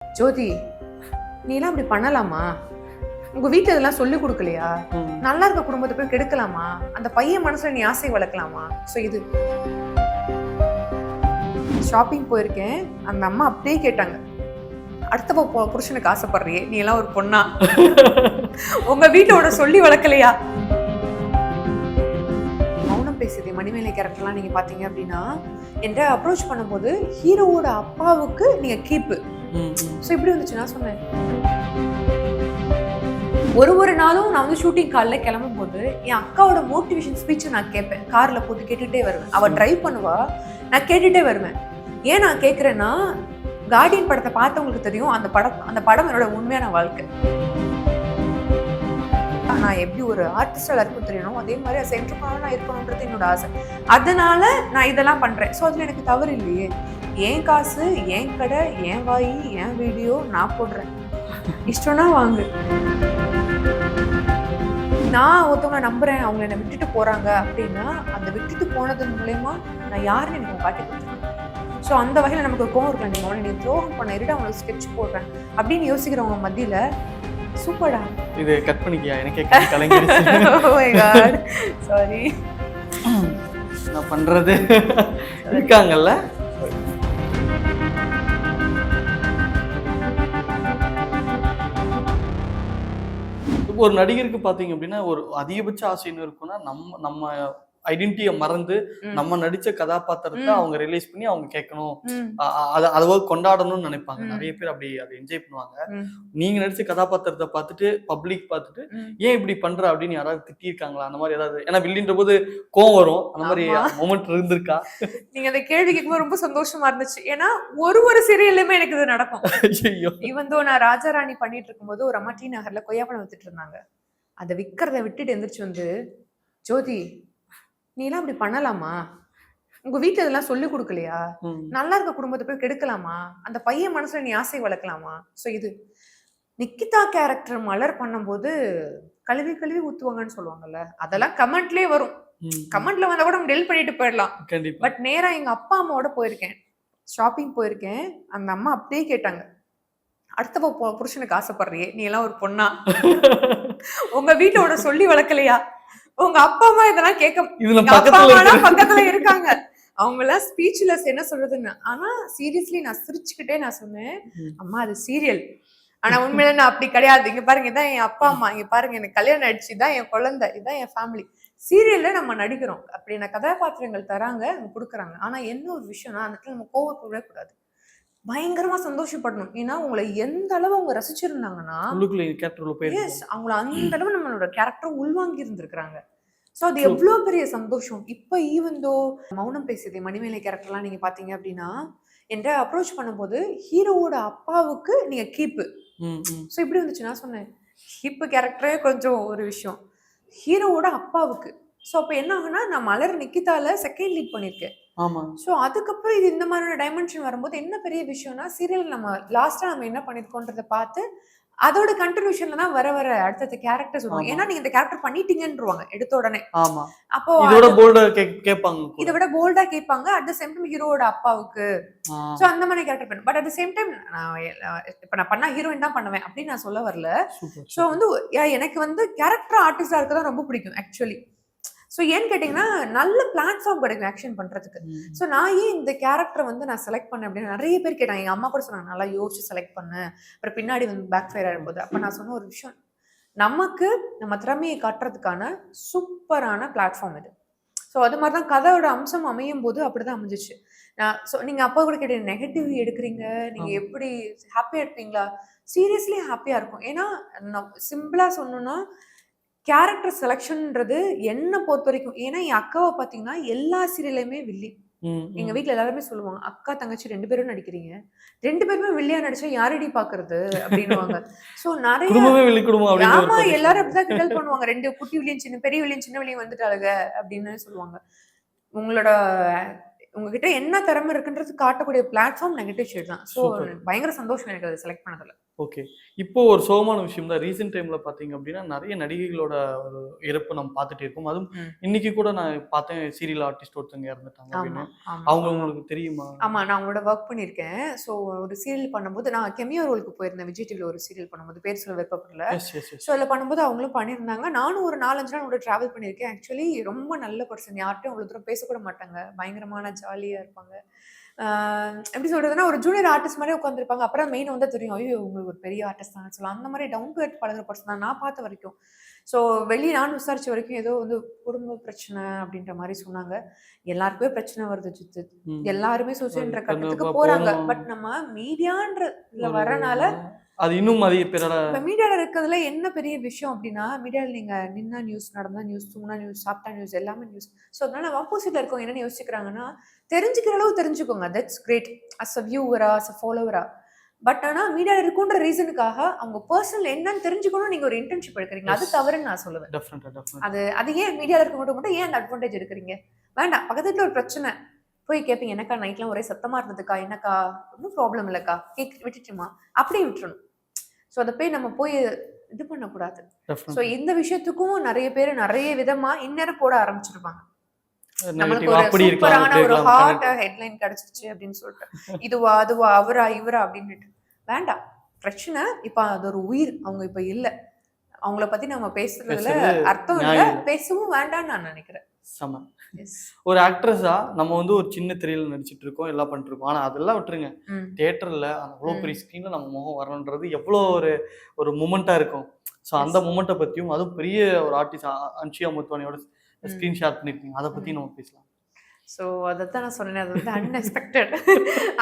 ஜோதி, நீலாம் அப்படி பண்ணலாமா? உங்க வீட்டுல இதெல்லாம் சொல்லி கொடுக்கலையா? நல்லா இருக்க குடும்பத்தை போய் கெடுக்கலாமா? அந்த பையன் மனசுல நீ ஆசை வளர்க்கலாமா? சோ இது ஷாப்பிங் போயிருக்கேன். அந்த அம்மா அப்படியே கேட்டாங்க, அடுத்த புருஷனுக்கு ஆசைப்படுறியே, நீ எல்லாம் ஒரு பொண்ணா? உங்க வீட்டோட சொல்லி வளர்க்கலையா? மௌனம் பேசுதே மணிமேலை கேரக்டர்லாம் நீங்க பாத்தீங்க அப்படின்னா, என்ற அப்ரோச் பண்ணும்போது ஹீரோவோட அப்பாவுக்கு நீங்க கீப்பு. சோ இப்படி வந்துச்சு. நான் சொன்னேன், ஒரு நாளும் நான் வந்து ஷூட்டிங் காலைல கிளம்பும் போது என் அக்காவோட மோட்டிவேஷன் ஸ்பீச்சை நான் கேட்பேன். கார்ல போட்டு கேட்டுட்டே வருவேன். அவ டிரைவ் பண்ணுவா, நான் கேட்டுட்டே வருவேன். ஏன் நான் கேட்கறேன்னா, கார்டியன் படத்தை பார்த்தவங்களுக்கு தெரியும், அந்த படம் என்னோட உண்மையான வாழ்க்கை. நான் எப்படி ஒரு ஆர்டிஸ்டா எல்லாருக்கும் தெரியணும், அதே மாதிரி சென்டர் இருக்கணும்ன்றது என்னோட ஆசை. அதனால நான் இதெல்லாம் பண்றேன். ஸோ அதுல எனக்கு தவறு இல்லையே. என் காசு, என் கடை, என் வாயி, என் வீடியோ, நான் போடுறேன். இஷ்டம்னா வாங்கு. நான் ஒருத்தவங்க நம்புறேன், அவங்க என்னை விட்டுட்டு போறாங்க அப்படின்னா, அந்த விட்டுட்டு போனது மூலயமா நான் யாருன்னு எனக்கு காட்டி கொடுத்துருக்கேன். ஸோ அந்த வகையில் நமக்கு கோவம் இருக்கலாம். நீங்க அவனை நீ துரோகம் பண்ண இருடா, அவங்களுக்கு ஸ்கெட்ச் போடுறேன் அப்படின்னு யோசிக்கிறவங்க மத்தியில சூப்பர்டா. இது கட் பண்ணிக்கியா, எனக்கே கலங்கிடுச்சு. Oh my god, sorry. நான் பண்றது இருக்காங்கல்ல. ஒரு நடிகருக்கு பாத்தீங்க அப்படின்னா ஒரு அதிகபட்ச ஆசைன்னு இருக்குன்னா, நம்ம ஐடென்டிட்டியை மறந்து நம்ம நடிச்ச கதாபாத்திரத்தை அவங்க ரிலீஸ் பண்ணி அவங்க கேட்கணும், அதை கொண்டாடணும்னு நினைப்பாங்க. நிறைய பேர் அப்படி அதை என்ஜாய் பண்ணுவாங்க. நீங்க நடிச்ச கதாபாத்திரத்தை பார்த்துட்டு பப்ளிக் பார்த்துட்டு ஏன் இப்படி பண்ற அப்படின்னு யாராவது திட்டிருக்காங்களா? அந்த மாதிரி ஏதாவது, ஏன்னா வில்லின்ற போது கோவம் வரும், அந்த மாதிரி மொமெண்ட் இருந்திருக்கா? நீங்க அந்த கேள்வி கேட்கும்போது ரொம்ப சந்தோஷமா இருந்துச்சு. ஏன்னா ஒரு சீரியல்லுமே எனக்கு இது நடக்கும். இவன் நான் ராஜாராணி பண்ணிட்டு இருக்கும்போது ஒரு அம்மா டி நகர்ல கொய்யாப்பழம் வித்துட்டு இருந்தாங்க. அதை விற்கிறத விட்டுட்டு எந்திரிச்சு வந்து, ஜோதி, நீலாம் அப்படி பண்ணலாமா? உங்க வீட்டுல இதெல்லாம் சொல்லி கொடுக்கலையா? நல்லா இருக்க குடும்பத்தை போய் கெடுக்கலாமா? அந்த பையன் மனசுல நீ ஆசை வளர்க்கலாமா? சோ இது நிக்கிதா கேரக்டர் மலர் பண்ணும்போது கழுவி ஊத்துவாங்கன்னு சொல்லுவாங்கல்ல, அதெல்லாம் கமெண்ட்லயே வரும். கமெண்ட்ல வந்தா கூட நம்ம டெலிட் பண்ணிட்டு போயிடலாம். பட் நேரா எங்க அப்பா அம்மாவோட போயிருக்கேன், ஷாப்பிங் போயிருக்கேன். அந்த அம்மா அப்படியே கேட்டாங்க, அடுத்த புருஷனுக்கு ஆசைப்படுறியே, நீ எல்லாம் ஒரு பொண்ணா? உங்க வீட்டோட சொல்லி வளர்க்கலையா? உங்க அப்பா அம்மா இதெல்லாம் பக்கத்துல இருக்காங்க. அவங்க எல்லாம் ஸ்பீச்லெஸ், என்ன சொல்றதுன்னு. ஆனா சீரியஸ்லி நான் சிரிச்சுக்கிட்டே நான் சொன்னேன், அம்மா அது சீரியல், ஆனா உண்மையில நான் அப்படி கிடையாது. இங்க பாருங்க, இதான் என் அப்பா அம்மா, இங்க பாருங்க எனக்கு கல்யாணம் ஆயிடுச்சு, இதான் என் குழந்தை, இதான் என் ஃபேமிலி. சீரியல்ல நம்ம நடிக்கிறோம், அப்படி நான் கதாபாத்திரங்கள் தராங்க, அவங்க கொடுக்குறாங்க. ஆனா என்ன ஒரு விஷயம்னா, அந்த இடத்துல நம்ம கோவப்படவே கூடாது, பயங்கரமா சந்தோஷப்படணும். ஏன்னா உங்களை எந்த அளவு அவங்க ரசிச்சிருந்தாங்கன்னா, அவங்கள அந்த அளவு நம்மளோட கேரக்டர் உள்வாங்கி இருந்திருக்கிறாங்க. சோ அது எவ்வளவு பெரிய சந்தோஷம். இப்ப ஈவந்தோ மௌனம் பேசுதே மணிமேலை கேரக்டர்லாம் நீங்க பாத்தீங்க அப்படின்னா, என்ற அப்ரோச் பண்ணும்போது ஹீரோவோட அப்பாவுக்கு நீங்க கீப்பு. சோ இப்படி வந்துச்சு. நான் சொன்னேன், கீப்பு கேரக்டரே கொஞ்சம் ஒரு விஷயம், ஹீரோவோட அப்பாவுக்கு. சோ அப்ப என்ன ஆகுனா, நான் மலர் நிக்கிதால செகண்ட் லீட் பண்ணிருக்கேன். சோ அதுக்கப்புறம் இது இந்த மாதிரியான டைமென்ஷன் வரும்போது என்ன பெரிய விஷயம்னா, சீரியல் நம்ம லாஸ்டா நம்ம என்ன பண்ணிருக்கோன்றத பார்த்து அதோட கண்டினியூஷன்ல தான் வர அடுத்த கேரக்டர் சொல்லுவாங்க. ஏன்னா நீங்க இந்த கேரக்டர் பண்ணிட்டீங்கன்றுவாங்க எடுத்த உடனே. அப்போ இதோட போல்டா கேட்பாங்க, இதை விட போல்டா கேட்பாங்க. அட் த சேம் டைம் ஹீரோவோட அப்பாவுக்கு. சோ அந்த மாதிரி கேரக்டர் பண்ண. But at the same time இப்ப நான் பண்ணா ஹீரோயின் தான் பண்ணுவேன் அப்படின்னு நான் சொல்ல வரல. சோ வந்து எனக்கு வந்து கேரக்டர் ஆர்டிஸ்டா இருக்கதான் ரொம்ப பிடிக்கும் ஆக்சுவலி. ஸோ ஏன்னு கேட்டிங்கன்னா, நல்ல பிளாட்ஃபார்ம் கிடைக்கும் ஆக்ஷன் பண்ணுறதுக்கு. ஸோ நான் ஏன் இந்த கேரக்டரை வந்து நான் செலக்ட் பண்ணேன் அப்படின்னு நிறைய பேர் கேட்டாங்க. எங்கள் அம்மா கூட சொன்னாங்க, நல்லா யோசிச்சு செலக்ட் பண்ணேன், அப்புறம் பின்னாடி வந்து பேக் ஃபயர் ஆகும்போது. அப்போ நான் சொன்ன ஒரு விஷயம், நமக்கு நம்ம திறமையை காட்டுறதுக்கான சூப்பரான பிளாட்ஃபார்ம் இது. ஸோ அது மாதிரி தான் கதையோட அம்சம் அமையும் போது அப்படிதான் அமைஞ்சிச்சு. ஸோ நீங்கள் அப்பா கூட கேட்டீங்க, நெகட்டிவ் எடுக்கிறீங்க, நீங்கள் எப்படி ஹாப்பியாக இருப்பீங்களா? சீரியஸ்லி ஹாப்பியாக இருக்கும். ஏன்னா சிம்பிளாக சொன்னோன்னா, கேரக்டர் செலக்ஷன்ன்றது என்ன பொறுத்த வரைக்கும், ஏன்னா என் அக்காவை பாத்தீங்கன்னா எல்லா சீரியலையுமே வில்லி. எங்க வீட்டுல எல்லாருமே சொல்லுவாங்க, அக்கா தங்கச்சி 2 பேரும் நடிக்கிறீங்க, 2 பேருமே வில்லியா நடிச்சா யாரடி பாக்குறது அப்படின்னுவாங்க. சோ நிறைய ஆமா, எல்லாரும் அப்படிதான் கிண்டல் பண்ணுவாங்க, 2 குட்டி வில்லியன் சின்ன பெரிய வில்லியன் சின்ன வில்லியன் வந்துட்டாளுங்க அப்படின்னு சொல்லுவாங்க. உங்களோட உங்ககிட்ட என்ன திறமை இருக்குன்றது காட்டக்கூடிய பிளாட்ஃபார்ம் நெகட்டிவ் ஷேட் தான். So super. பயங்கர சந்தோஷம் எனக்கு அதை செலக்ட் பண்ணதுல. ஓகே. இப்போ ஒரு சோகமான விஷயம் தான். ரீசென்ட் டைம்ல பார்த்தீங்க அப்படின்னா, நெறைய நடிகைகளோட ஒரு இறப்பு நம்ம பார்த்துட்டே இருக்கோம். அதுவும் ம். இன்னைக்கு கூட நான் பார்த்தேன், சீரியல் ஆர்டிஸ்ட் ஒருத்தவங்க இறந்துட்டாங்க ஆமா, அப்படின்னு. ஆமா. அவங்க உங்களுக்கு தெரியுமா? ஆமா. நான் அவங்களோட ஒர்க் பண்ணியிருக்கேன். ஸோ ஒரு சீரியல் பண்ணும்போது நான் கெமியோ ரோலுக்கு போயிருந்தேன். விஜய் டிவில ஒரு சீரியல் பண்ணும்போது, பேர் சொல்ல விருப்பப்படல. Yes, yes, yes. ஸோ அதில பண்ணும்போது அவங்களும் பண்ணியிருந்தாங்க. நானும் ஒரு 4, 5 நாள் அவங்களோட ட்ராவல் பண்ணியிருக்கேன். ஆக்சுவலி ரொம்ப நல்ல பர்சன். யார்ட்டயும் அவ்வளோ தூரம் பேசக்கூட மாட்டாங்க. பயங்கரமான ஜாலியா இருப்பாங்க. எப்படி சொல்றதுன்னா, ஒரு ஜூனியர் ஆர்டிஸ்ட் மாரியே உட்காந்துருப்பாங்க. அப்புறம் மெயின் வந்தா தெரியும். ஐயோ! உங்களுக்கு ஒரு பெரிய ஆர்டிஸ்ட் தான் சொல்லலாம். அந்த மாரி டவுன் டூ எர்த் பழகுற பர்சன் தான் நான் பார்த்த வரைக்கும். ஸோ வெளிய நான் விசாரிச்ச வரைக்கும் ஏதோ வந்து குடும்ப பிரச்சனை அப்படின்ற மாரி சொன்னாங்க. எல்லாருக்குமே பிரச்சனை வருது ஜித்து. ம். எல்லாருமே சூசைட்ன்ற அது கட்டத்துக்கு இப்ப போறாங்க. போனோம். பட் நம்ம மீடியான்ற இதுல ஒரு வரனால அது இன்னும் அதிக பேரோட இப்ப மீடியால இருக்கிறதுல என்ன பெரிய விஷயம் அப்படின்னா, மீடியால நீங்க நின்னா நியூஸ், நடந்தா நியூஸ், தூங்குனா நியூஸ், சாப்பிட்டா நியூஸ், எல்லாமே நியூஸ். ஸோ அதனால ஆப்போசிட்ல இருக்கவங்க என்ன யோசிக்கிறாங்கன்னா, தெரிஞ்சுக்கிற அளவு தெரிஞ்சுக்கோங்க. That's great. அஸ் அ வியூவரா, அஸ் அ ஃபாலோவரா. பட் ஆனா மீடியால இருக்குன்ற ரீசனுக்காக அவங்க பர்சனல் என்னன்னு தெரிஞ்சுக்கணும் நீங்க ஒரு இன்டர்ன்ஷிப் எடுக்கிறீங்க. அது தவறுன்னு நான் சொல்லுவேன். டெஃபினட்டா. அது ஏன் மீடியால இருக்கவங்க மட்டும் ஏன் அந்த அட்வான்டேஜ் எடுக்கிறீங்க? வேண்டாம். பக்கத்து வீட்ல ஒரு பிரச்சனை. போய் கேட்பீங்க. என்னக்கா நைட்லாம் ஒரே சத்தமா இருந்ததுக்கா? என்னக்கா? ஒண்ணும் ப்ராப்ளம் இல்லக்கா. விட்டுட்டுமா? அப்படியே விட்டுறணும். ஸோ அத போய் நம்ம போய் இது பண்ணக்கூடாது. ஸோ டெஃபினட்டா. இந்த விஷயத்துக்கும் நெறைய பேரு நெறைய விதமா இந்நேரம் போட ஆரம்பிச்சிருப்பாங்க. நம்மளுக்கு நெகட்டிவ் ஒரு அப்படி இருக்கலாம், சூப்பரான இப்படி ஒரு இருக்கலாம். Hot correct. ஹெட்லைன் கிடைச்சிருச்சு அப்படின்னு சொல்லிட்டு. இதுவா, அதுவா, அவரா, இவரா அப்படின்னுட்டு. வேண்டாம். பிரச்சனை இப்ப அது ஒரு உயிர். அவங்க இப்ப இல்ல. அவங்கள பத்தி நம்ம பேசுறதுல பேசுறது அர்த்தம் இல்ல. நியாயம் இல்ல. பேசவும் வேண்டாம்னு நான் நினைக்கிறேன். செம. எஸ். ஒரு ஆக்ட்ரஸா நம்ம வந்து ஒரு சின்ன திரையில நடிச்சிட்டு இருக்கோம், எல்லாம் பண்ணிட்டு இருக்கோம். ஆனா அதெல்லாம் விட்டுருங்க. ம். தியேட்டர்ல அவ்வளோ ம். பெரிய ஸ்க்ரீன்ல நம்ம முகம் வரணுன்றது எவ்வளோ ஒரு ஒரு மொமெண்ட்டா இருக்கும். ஸோ அந்த எஸ். மொமெண்ட்ட பத்தியும், அதுவும் பெரிய ஒரு ஆர்டிஸ்ட் அன்ஷியா முத்துவானியோட ம். ஸ்க்ரீன் ஷேர் பண்ணியிருக்கீங்க. அத பத்தி ம். நம்ம பேசலாம். ஸோ அதத்தான் நான் சொன்னேன். அது வந்து அன்எக்ஸ்பெக்டட்.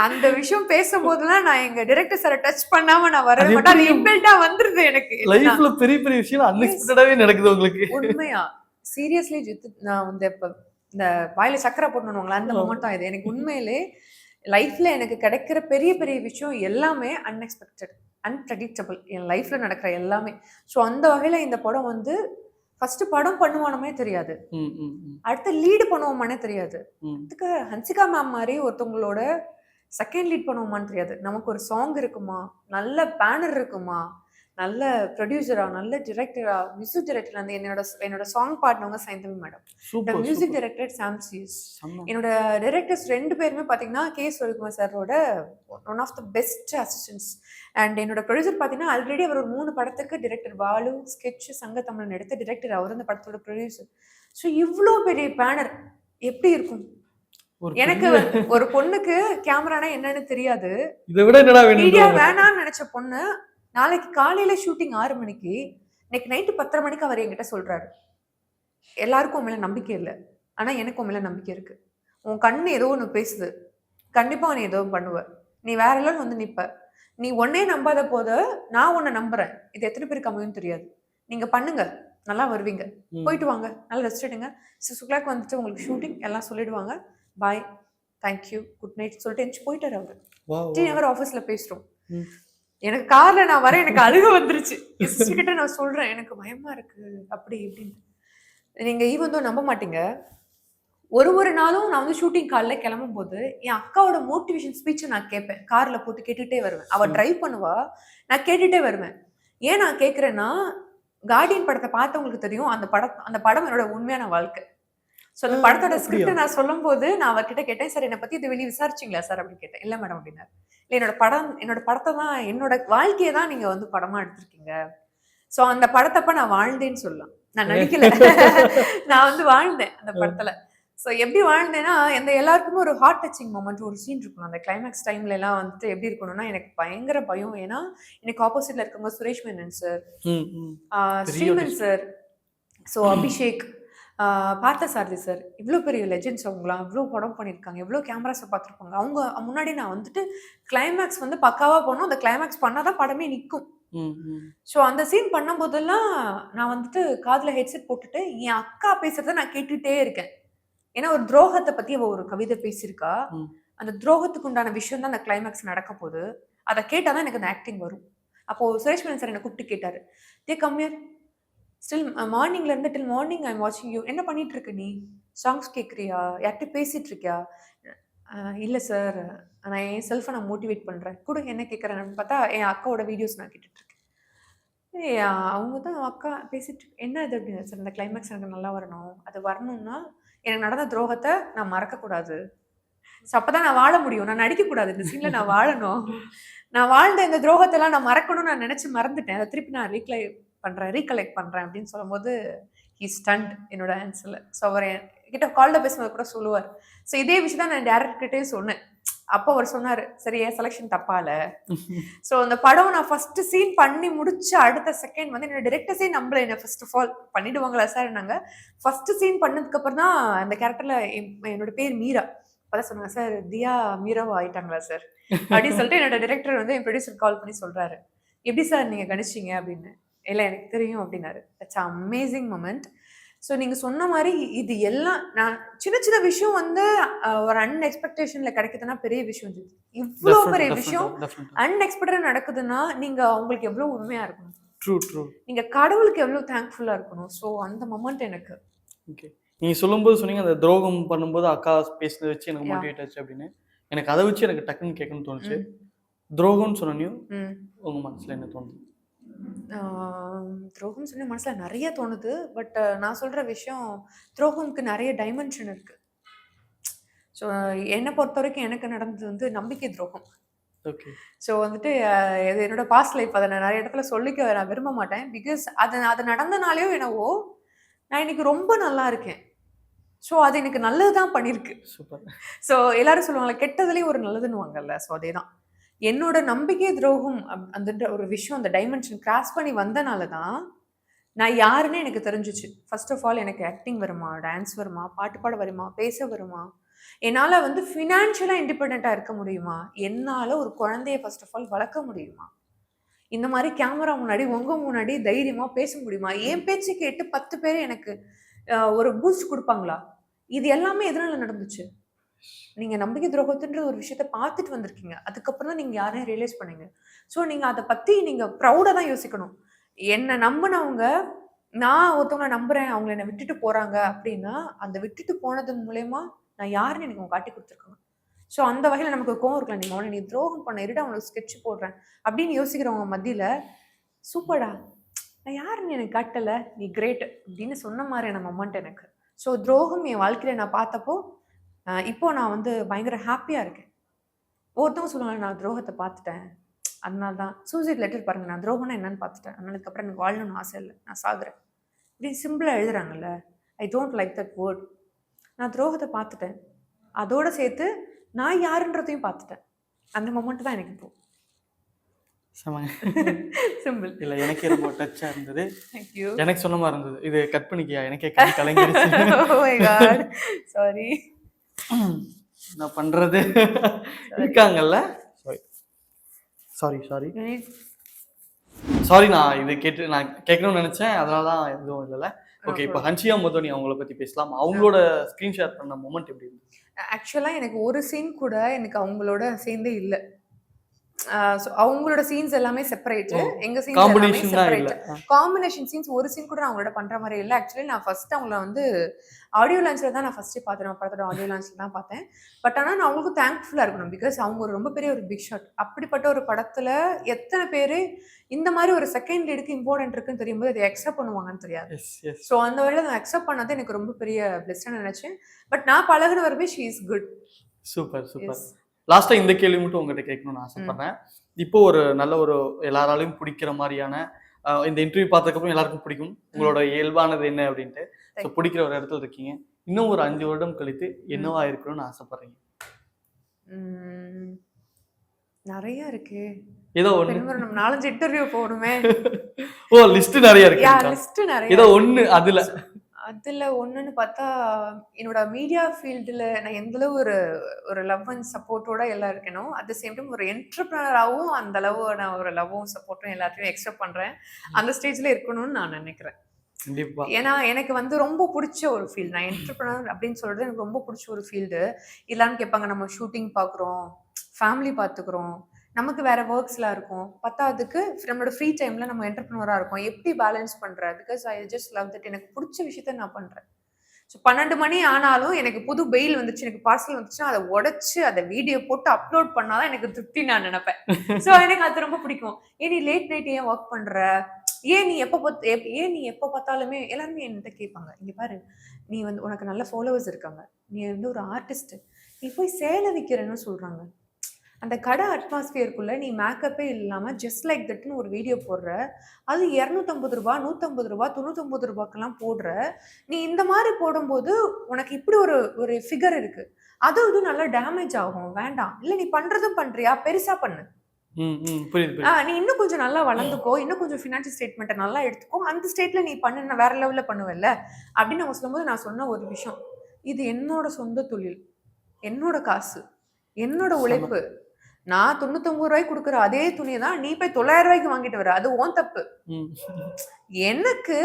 அந்த விஷயம் பேசும்போதெல்லாம் நான் எங்க டைரக்டர் சார டச் பண்ணாம நான் வரவே அது மாட்டேன். அது எப்படி இன்பில்ட்டா வந்துருது எனக்கு. லைஃப்ல பெரிய பெரிய விஷயம் அன்எக்ஸ்பெக்டடாவே நடக்குது உங்களுக்கு. உண்மையா. சீரியஸ்லி ஜித்து நான் வந்து இப்ப இந்த வாயில சக்கரை போடணும்னுவாங்களே அந்த மொமெண்ட் தான் இது. எனக்கு உண்மையிலே லைஃப்ல எனக்கு கிடைக்கிற பெரிய பெரிய விஷயம் எல்லாமே அன்எக்ஸ்பெக்டட், அன்பிரடிக்டபிள். என் லைஃப்ல நடக்கிற எல்லாமே. ஸோ அந்த வகையில இந்த படம் வந்து ஃபர்ஸ்ட் படம் பண்ணுவானுமே தெரியாது. ம், ம், ம், அடுத்து லீடு பண்ணுவோமானே தெரியாது. ம். அதுக்கு ஹன்சிகா மேம் மாதிரி ஒருத்தவங்களோட செகண்ட் லீட் பண்ணுவோமான்னு தெரியாது. நமக்கு ஒரு சாங் இருக்குமா? நல்ல பேனர் இருக்குமா? நல்ல ப்ரொடியூசரா, நல்ல டிரெக்டரா, மியூசிக் டைரக்டர் வந்து என்னோட சாங் பாடினவங்க Saindhavi madam. Super, music super. Director Sam CS. செம்ம. என்னோட டைரக்டர்ஸ் 2 பேருமே பார்த்தீங்கன்னா, கே. ரவிக்குமார் சாரோட one of the best assistants. And என்னோட ப்ரொடியூசர் பார்த்தீங்கன்னா, ஆல்ரெடி அவர் ஒரு 3 படத்துக்கு டைரக்டர் பாலு, ஸ்கெட்ச், சங்கத்தமிழன் எடுத்த டைரக்டர் அவர் அந்த படத்தோட ப்ரொடியூசர். ஸோ இவ்ளோ பெரிய பேனர் எப்படி இருக்கும்? ஒரு எனக்கு பெரிய ஒரு பொண்ணுக்கு கேமரானா என்னன்னு தெரியாது. இத விட என்னடா மீடியா வேணும்? வேணான்னு நினைச்ச பொண்ணு, நாளைக்கு காலையில ஷூட்டிங் 6 மணிக்கு, இன்னைக்கு நைட்டு 10:30 மணிக்கு அவர் என்கிட்ட சொல்றாரு. எல்லாருக்கும் உன் மேல நம்பிக்கை இல்ல. ஆனா எனக்கு உன் மேல நம்பிக்கை இருக்கு. உன் கண்ணு ஏதோ ஒண்ணு பேசுது. கண்டிப்பா நீ ஏதோ பண்ணுவ. நீ வேற லெவல் வந்து நிப்ப. நீ உன்னையே நம்பாத போது, நான் உன்னை நம்புறேன். இது எத்தனை பேருக்கு அமையும்னு தெரியாது. நீங்க பண்ணுங்க. நல்லா வருவீங்க. ம். போயிட்டு வாங்க. நல்லா ரெஸ்ட் எடுங்க. 6:00 வந்துட்டு உங்களுக்கு ஷூட்டிங் எல்லாம் சொல்லிடுவாங்க. Bye. Thank you. Good night சொல்லிட்டு எந்திரிச்சு போயிட்டாரு அவரு. Wow, D wow. நகர் ஆஃபீஸ்ல பேசுறோம். ம். எனக்கு கார்ல நான் வரேன். எனக்கு அழுக வந்துருச்சு. என் சிஸ்டர் கிட்ட நான் சொல்றேன். எனக்கு பயமா இருக்கு. அப்படி இப்படின்னு. நீங்க ஈவன் தோ நம்ப மாட்டீங்க. ஒரு நாளும் நான் வந்து ஷூட்டிங் காலைல கிளம்பும்போது, என் அக்காவோட மோட்டிவேஷன் ஸ்பீச்ச நான் கேட்பேன். கார்ல போட்டு கேட்டுட்டே வருவேன். அவ டிரைவ் பண்ணுவா. நான் கேட்டுட்டே வருவேன். ஏன் நான் கேட்கிறேன்னா, கார்டியன் படத்த பார்த்தவங்களுக்கு தெரியும். அந்த படம் என்னோட உண்மையான வாழ்க்கை. ஸோ அந்த படத்தோட அப்படியா? ஸ்கிரிப்ட் நான் சொல்லும்போது, நான் அவர்கிட்ட கேட்டேன். சார் என்னை பத்தி இது வெளிய விசாரிச்சீங்களா சார்? அப்படின்னு கேட்டேன். இல்ல மேடம் அப்படின்னாரு. இல்ல என்னோட படத்த தான் என்னோட வாழ்க்கைய தான் நீங்க வந்து படமா எடுத்திருக்கீங்க. ஸோ அந்த படத்தப்ப நான் வாழ்ந்தேன்னு சொல்லலாம். நான் நடிக்கல. நான் வந்து வாழ்ந்தேன் அந்த படத்துல. ஸோ எப்படி வாழ்ந்தேன்னா, எல்லாருக்குமே ஒரு ஹார்ட் டச்சிங் மொமெண்ட் ஒரு சீன் இருக்கணும். அந்த கிளைமேக்ஸ் டைம்ல எல்லாம் வந்துட்டு எப்படி இருக்கணும்னா, எனக்கு பயங்கர பயம். ஏன்னா, எனக்கு ஆப்போசிட்ல இருக்கவங்க சுரேஷ் மேனன் சார், ம், ம். பெரிய Sriman artist. Sir, so Abhishek, Parthasarathy sir, இவ்ளோ பெரிய லெஜெண்ட்ஸ் அவங்கலாம். இவ்ளோ படம் பண்ணியிருக்காங்க. எவ்ளோ கேமராஸ பார்த்துருப்பாங்க. அவங்க முன்னாடி நான் வந்துட்டு கிளைமேக்ஸ் வந்து பக்காவா போணும். அந்த கிளைமேக்ஸ் பண்ணா தான் படமே நிக்கும். ம், ம். ஸோ அந்த சீன் பண்ணும்போதெல்லாம் நான் வந்துட்டு காதுல ஹெட்செட் போட்டுட்டு, என் அக்கா பேசுறத நான் கேட்டுட்டே இருக்கேன். ஏன்னா ஒரு துரோகத்த பத்தி அவ ஒரு கவிதை பேசியிருக்கா. ம். அந்த துரோகத்துக்கு உண்டான விஷயம் தான் அந்த கிளைமேக்ஸ் நடக்க போகுது. அத கேட்டா தான் எனக்கு அந்த ஆக்டிங் வரும். அப்போ சுரேஷ் மேனன் சார் என்ன கூப்பிட்டு கேட்டாரு. "டேய் கம் ஹியர். ஸ்டில் மார்னிங்ல இருந்து டில் மார்னிங் ஐ எம் வாட்சிங் யூ. என்ன பண்ணிட்டு இருக்க நீ? சாங்ஸ் கேட்குறியா? யார்கிட்ட பேசிட்டு இருக்கியா? இல்ல சார். நான் என் செல்ஃப நான் மோட்டிவேட் பண்றேன். குடுங்க என்ன கேட்குறேன்னு பார்த்தா, என் அக்காவோட வீடியோஸ் நான் கேட்டுட்டு இருக்கேன். ஏய் அவங்க தான் அக்கா பேசிட்டு என்ன இது அப்படின்னு சார் இந்த கிளைமேக்ஸ் எனக்கு நல்லா வரணும். அது வரணும்னா எனக்கு நடந்த துரோகத்த நான் மறக்கக்கூடாது. ஸோ அப்பதான் நான் வாழ முடியும். நான் நடிக்கக்கூடாது. இந்த சீன்ல நான் வாழணும். நான் வாழ்ந்த இந்த துரோகத்தெல்லாம் நான் மறக்கணும்னு நான் நினைச்சு மறந்துட்டேன். அத திருப்பி நான் ரீகலெக்ட் பண்றேன் அப்படின்னு சொல்லும்போது, ஹி ஸ்டன்ட் என்னோட ஆன்சர்ல. ஸோ அவர் என்கிட்ட கால்ல பேசும்போது கூட சொல்லுவார். ஸோ இதே விஷயம் தான் நான் டைரக்டர் கிட்டயும் சொன்னேன். அப்போ அவர் சொன்னாரு, சரி என் செலக்ஷன் தப்பால. ஸோ அந்த படம் நான் ஃபர்ஸ்ட் சீன் பண்ணி முடிச்ச அடுத்த செகண்ட் வந்து என்னோட டிரெக்டர்ஸே நம்பல. என்ன ஃபர்ஸ்ட் ஆஃப் ஆல் பண்ணிடுவாங்களா சார் நாங்க ஃபர்ஸ்ட் சீன் பண்ணதுக்கு அப்புறம் தான் அந்த கேரக்டர்ல என்னோட பேர் மீரா. அப்பதான் சொன்னாங்க, சார் தியா மீராவா ஆயிட்டாங்களா சார் அப்படின்னு சொல்லிட்டு என்னோட டிரெக்டர் வந்து என் ப்ரொடியூசர் கால் பண்ணி சொல்றாரு, எப்படி சார் நீங்க கணிச்சீங்க அப்படின்னு. இல்லை எனக்கு தெரியும் அப்படின்னாரு. That's amazing moment. ஸோ நீங்க சொன்ன மாதிரி இது எல்லாம் நான் சின்ன சின்ன விஷயம் வந்து ஒரு அன்எக்ஸ்பெக்டேஷன்ல கிடைக்குதுன்னா பெரிய விஷயம். இவ்வளோ பெரிய விஷயம் அன்எக்ஸ்பெக்டடா நடக்குதுன்னா நீங்க அவங்களுக்கு எவ்வளவு உண்மையா இருக்கணும். ட்ரூ. நீங்க கடவுளுக்கு எவ்வளவு தேங்க்ஃபுல்லா இருக்கணும். ஸோ அந்த மொமெண்ட் எனக்கு. ஓகே. நீங்க சொல்லும்போது சொன்னீங்க அந்த துரோகம் பண்ணும்போது அக்கா பேசினதை வச்சு எனக்கு மோட்டிவேட் ஆச்சு அப்படின்னு. எனக்கு அதை வச்சு எனக்கு டக்குன்னு கேட்கணும்னு தோணுச்சு. துரோகம்னு சொன்னையும் உங்க மனசுல என்ன தோணுது? துரோகம் சொன்ன மனசுல நிறைய தோணுது. பட் நான் சொல்ற விஷயம் துரோகம்க்கு நிறைய டைமென்ஷன் இருக்கு. ஸோ என்னை பொறுத்த வரைக்கும் எனக்கு நடந்தது வந்து நம்பிக்கை துரோகம். ஓகே. ஸோ வந்துட்டு இது என்னோட பாஸ்ட் லைஃப். அதை நான் நிறைய இடத்துல சொல்லிக்க நான் விரும்ப மாட்டேன். பிகாஸ் அது நடந்தனாலேயோ என்னவோ நான் இன்னைக்கு ரொம்ப நல்லா இருக்கேன். ஸோ அது எனக்கு நல்லதுதான் பண்ணியிருக்கு. சூப்பர். ஸோ எல்லாரும் சொல்லுவாங்கல்ல கெட்டதுலேயும் ஒரு நல்லதுன்னுவாங்கல்ல. ஸோ அதே தான் என்னோட நம்பிக்கை துரோகம். அந்த ஒரு விஷயம் அந்த டைமென்ஷன் கிராஸ் பண்ணி வந்தனால தான் நான் யாருன்னு எனக்கு தெரிஞ்சிச்சு. ஃபர்ஸ்ட் ஆஃப் ஆல் எனக்கு ஆக்டிங் வருமா, டான்ஸ் வருமா, பாட்டு பாட வருமா, பேச வருமா, என்னால் வந்து ஃபினான்ஷியலாக இண்டிபெண்ட்டாக இருக்க முடியுமா, என்னால் ஒரு குழந்தைய ஃபர்ஸ்ட் ஆஃப் ஆல் வளர்க்க முடியுமா, இந்த மாதிரி கேமரா முன்னாடி உங்க முன்னாடி தைரியமாக பேச முடியுமா, என் பேச்சு கேட்டு 10 பேர் எனக்கு ஒரு பூஸ்ட் கொடுப்பாங்களா. இது எல்லாமே எதனால நடந்துச்சு? நீங்க நம்பிக்கை துரோகத்துன்ற ஒரு விஷயத்த பார்த்துட்டு வந்திருக்கீங்க. அதுக்கப்புறம் தான் நீங்க யாரையும் ரியலைஸ் பண்ணீங்க. ஸோ நீங்க அதை பத்தி நீங்க ப்ரௌடா தான் யோசிக்கணும். என்ன நம்பினவங்க நான் ஒருத்தவங்களை நம்புறேன், அவங்க என்னை விட்டுட்டு போறாங்க அப்படின்னா அந்த விட்டுட்டு போனது மூலயமா நான் யாருன்னு எனக்கு காட்டி கொடுத்துருக்காங்க. ஸோ அந்த வகையில் நமக்கு கோவம் இருக்கலாம். நீங்க அவனை நீ துரோகம் பண்ண இருடா அவனுக்கு ஸ்கெட்ச் போடுறேன் அப்படின்னு யோசிக்கிறவங்க மத்தியில சூப்பர்டா நான் யாருன்னு எனக்கு காட்டல, நீ கிரேட் அப்படின்னு சொன்ன மாதிரியான மொமெண்ட் எனக்கு. ஸோ துரோகம் என் வாழ்க்கையில நான் பார்த்தப்போ இப்போ நான் வந்து பயங்கர ஹாப்பியா இருக்கேன். ஒவ்வொருத்தவங்க சொல்லுவாங்க நான் துரோகத்தை பார்த்துட்டேன், அதனால தான் சூசைட் லெட்டர் பாருங்க, நான் துரோகம்னா என்னன்னு பார்த்துட்டேன், அதனால அதுக்கப்புறம் எனக்கு வாழணும்னு ஆசை இல்லை, நான் சாகுறேன் இப்படி சிம்பிளா எழுதுறாங்கல்ல. I don't like that word. நான் துரோகத்தை பார்த்துட்டேன், அதோட சேர்த்து நான் யாருன்றதையும் பார்த்துட்டேன். அந்த மொமெண்ட் தான் எனக்கு இப்போ சிம்பிள். இல்ல எனக்கே ரொம்ப டச்சா இருந்தது. Thank you. எனக்கு சொன்ன மாதிரி இருந்தது. இது கட் பண்ணிக்கியா, எனக்கே கலங்கிருச்சு. Oh my god. Sorry. நான் பண்றது இருக்காங்கல்ல. சாரி நான் இது கேட்டு நான் கேட்கணும்னு நினைச்சேன், அதனால தான் எதுவும் இல்லைல்ல. ஓகே. இப்போ ஹன்ஷியா மொதோனி அவங்கள பத்தி பேசலாம். அவங்களோட ஸ்கிரீன் ஷேர் பண்ண மொமெண்ட் எப்படி இருந்துச்சு? ஆக்சுவலா எனக்கு ஒரு சீன் கூட எனக்கு அவங்களோட சேர்ந்தே இல்லை. அவங்களோட சீன்ஸ் எல்லாமே செப்பரேட், எங்க சீன்ஸ் எல்லாமே செப்பரேட். காம்பினேஷன் சீன்ஸ் ஒரு சீன் கூட நான் அவங்களோட பண்ற மாதிரி இல்லை. ஆக்சுவலி நான் ஃபர்ஸ்ட் அவங்கள வந்து ஆடியோ லான்ச்ல தான் நான் ஃபர்ஸ்ட் பார்த்தேன். படத்தோட ஆடியோ லான்ச்ல தான் பார்த்தேன். பட் ஆனால் நான் அவங்களுக்கு தேங்க்ஃபுல்லா இருக்கணும். பிகாஸ் அவங்க ஒரு ரொம்ப பெரிய ஒரு பிக் ஷாட். அப்படிப்பட்ட ஒரு படத்துல எத்தனை பேரு இந்த மாதிரி ஒரு செகண்ட் லீடுக்கு இம்பார்ட்டன்ட் இருக்குன்னு தெரியும் போது அதை அக்செப்ட் பண்ணுவாங்கன்னு தெரியாது. ஸோ அந்த வழியில நான் அக்செப்ட் பண்ணது எனக்கு ரொம்ப பெரிய பிளெஸ்டாக நினைச்சேன். பட் நான் பழகுன வரவே ஷீ இஸ் குட். சூப்பர். லாஸ்டா இந்த கேள்வி மட்டும் உங்ககிட்ட கேட்கணும்னு ஆசைப்படுறேன். இப்போ ஒரு நல்ல ஒரு எல்லாராலையும் பிடிக்கிற மாதிரியான இந்த இன்டர்வியூ பார்த்ததுக்கப்புறம் எல்லாருக்கும் பிடிக்கும் உங்களோட இயல்பானது என்ன அப்படின்ட்டு. ஸோ பிடிக்கிற ஒரு இடத்துல இருக்கீங்க. இன்னும் ஒரு 5 வருடம் கழித்து என்னவா இருக்கணும்னு ஆசைப்படுறீங்க? நிறைய இருக்கு. ஏதோ ஒண்ணு. நம்ம 4-5 இன்டர்வியூ போகணுமே. ஓ லிஸ்ட் நிறைய இருக்கு. லிஸ்ட் நிறைய. ஏதோ ஒண்ணு அதுல ஒண்ணுன்னு பார்த்தா என்னோட மீடியா ஃபீல்டுல நான் எந்த அளவு ஒரு லவ் அண்ட் சப்போர்ட்டோட எல்லாம் இருக்கணும். அட் த சேம் டைம் ஒரு என்டர்பிரனராகவும் அந்த அளவு நான் ஒரு லவ்வும் சப்போர்ட்டும் எல்லாத்தையும் எக்ஸ்பெக்ட் பண்றேன். அந்த ஸ்டேஜ்ல இருக்கணும்னு நான் நினைக்கிறேன். ஏன்னா எனக்கு வந்து ரொம்ப பிடிச்ச ஒரு ஃபீல்டு. நான் என்டர்பிரனர் அப்படின்னு சொல்றது எனக்கு ரொம்ப பிடிச்ச ஒரு ஃபீல்டு. எல்லாரும் கேட்பாங்க நம்ம ஷூட்டிங் பார்க்குறோம், ஃபேமிலி பார்த்துக்கிறோம், நமக்கு வேற ஒர்க்ஸ்லாம் இருக்கும். பத்தாததுக்கு நம்மளோட ஃப்ரீ டைம்ல நம்ம என்டர்பிரனரா இருக்கோம். எப்படி பேலன்ஸ் பண்ற? Because I just love that. எனக்கு புடிச்ச விஷயத்த நான் பண்றேன். ஸோ 12 மணி ஆனாலும் எனக்கு புது பெயில் வந்துச்சு, எனக்கு பார்சல் வந்துச்சுன்னா அதை உடைச்சு அதை வீடியோ போட்டு அப்லோட் பண்ணாதான் எனக்கு திருப்தி நான் நினைப்பேன். ஸோ எனக்கு அது ரொம்ப பிடிக்கும். ஏன் நீ லேட் நைட் ஏன் ஒர்க் பண்ற? ஏன் நீ எப்ப பார்த்தாலுமே எல்லாருமே என்கிட்ட கேட்பாங்க, இங்க பாரு நீ வந்து உனக்கு நல்ல ஃபாலோவர்ஸ் இருக்காங்க, நீ வந்து ஒரு ஆர்டிஸ்ட், நீ போய் சேலை விற்கிறேன்னு சொல்றாங்க. அந்த கடை அட்மாஸ்பியருக்குள்ள நீ மேக்கப்பே இல்லாம ஜஸ்ட் லைக் தட்னு ஒரு வீடியோ போடுற, அது 250 ரூபாய், 150 ரூபாய், 99 ரூபாய்க்கெல்லாம் போடுற. நீ இந்த மாதிரி போடும்போது உனக்கு இப்படி ஒரு ஒரு ஃபிகர் இருக்கு, அது இது நல்லா டேமேஜ் ஆகும், வேண்டாம். இல்ல நீ பண்றதும் பண்றியா, பெருசா பண்ணு. நீ இன்னும் கொஞ்சம் நல்லா வளர்ந்துக்கோ, இன்னும் கொஞ்சம் ஃபினான்ஷியல் ஸ்டேட்மெண்ட்டை நல்லா எடுத்துக்கோ, அந்த ஸ்டேட்ல நீ பண்ணு, வேற லெவல்ல பண்ணுவல்ல அப்படின்னு அவங்க சொல்லும்போது நான் சொன்ன ஒரு விஷயம், இது என்னோட சொந்த தொழில், என்னோட காசு, என்னோட உழைப்பு. நான் 99 ரூபாய்க்கு கொடுக்குற அதே துணியை தான் நீ போய் 900 ரூபாய்க்கு வாங்கிட்டு வர, அது ஓன் தப்பு. எனக்கு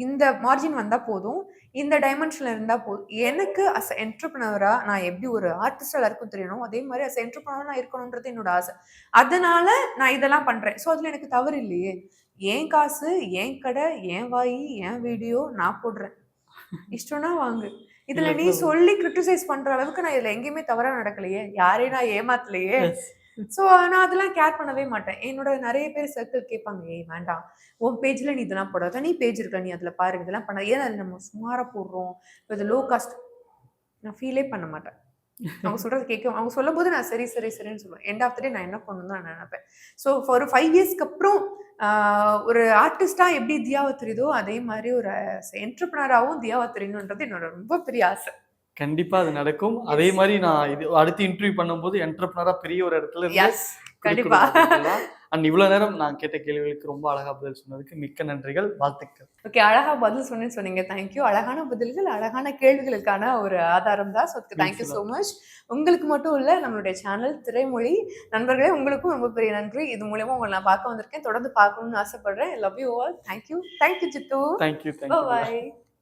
இந்த மார்ஜின் வந்தா போதும், இந்த டைமென்ஷன்ல இருந்தா போதும். எனக்கு அஸ் என்டர்பிரனரா நான் எப்படி ஒரு ஆர்டிஸ்டா எல்லாருக்கும் தெரியணும், அதே மாதிரி அஸ் என்டர்பிரனரா நான் இருக்கணும்ன்றது என்னோட ஆசை. அதனால நான் இதெல்லாம் பண்றேன். ஸோ அதுல எனக்கு தவறு இல்லையே. என் காசு, என் கடை, என் வாயி, என் வீடியோ, நான் போடுறேன், இஷ்டம்னா வாங்கு. இதுல நீ சொல்லி கிரிட்டிசைஸ் பண்ற அளவுக்கு நான் இதுல எங்கேயுமே தவறா நடக்கலையே, யாரையும் நான் ஏமாத்தலையே. சோ நான் அதெல்லாம் கேர் பண்ணவே மாட்டேன். என்னோட நிறைய பேர் சர்க்கிள் கேட்பாங்க, ஏய் வேண்டாம் உன் பேஜ்ல நீ இதெல்லாம் போடாத, நீ பேஜ் இருக்க நீ அதுல பாருங்க, இதெல்லாம் பண்ண, ஏன் அது நம்ம சுமாரா போடுறோம், இது லோ காஸ்ட். நான் ஃபீலே பண்ண மாட்டேன். அவங்க சொல்றது கேட்கும், அவங்க சொல்லும் போது நான் சரின்னு சொல்லுவேன். எண்ட் ஆஃப் த டே நான் என்ன பண்ணணும் நான் நினைப்பேன். ஸோ ஒரு 5 இயர்ஸ்க்கு அப்புறம் ஒரு ஆர்டிஸ்டா எப்படி தியாவை தெரியுதோ அதே மாதிரி ஒரு என்டர்பிரனராகவும் தியாவை தெரியணுன்றது என்னோட ரொம்ப பெரிய ஆசை. கண்டிப்பா அது நடக்கும். அதே மாதிரி நான் இது அடுத்து இன்டர்வியூ பண்ணும்போது என்டர்பிரனரா பெரிய ஒரு இடத்துல கண்டிப்பா. அண்ட் இவ்வளவு நேரம் நான் கேட்ட கேள்விகளுக்கு ரொம்ப அழகா பதில் சொன்னதுக்கு மிக்க நன்றிகள், வாழ்த்துக்கள். ஓகே, அழகா பதில் சொன்னீங்க, தேங்க்யூ. அழகான பதில்கள், அழகான கேள்விகளுக்கான ஒரு ஆதாரம் தான். So thank you so much. உங்களுக்கு மட்டும் இல்ல, நம்மளுடைய சேனல் திரைமொழி நண்பர்களே, உங்களுக்கும் ரொம்ப பெரிய நன்றி. இது மூலமா உங்களை நான் பார்க்க வந்திருக்கேன், தொடர்ந்து பார்க்கணும்னு ஆசைப்படுறேன். Love you all. Thank you Jithu. Thank you. By.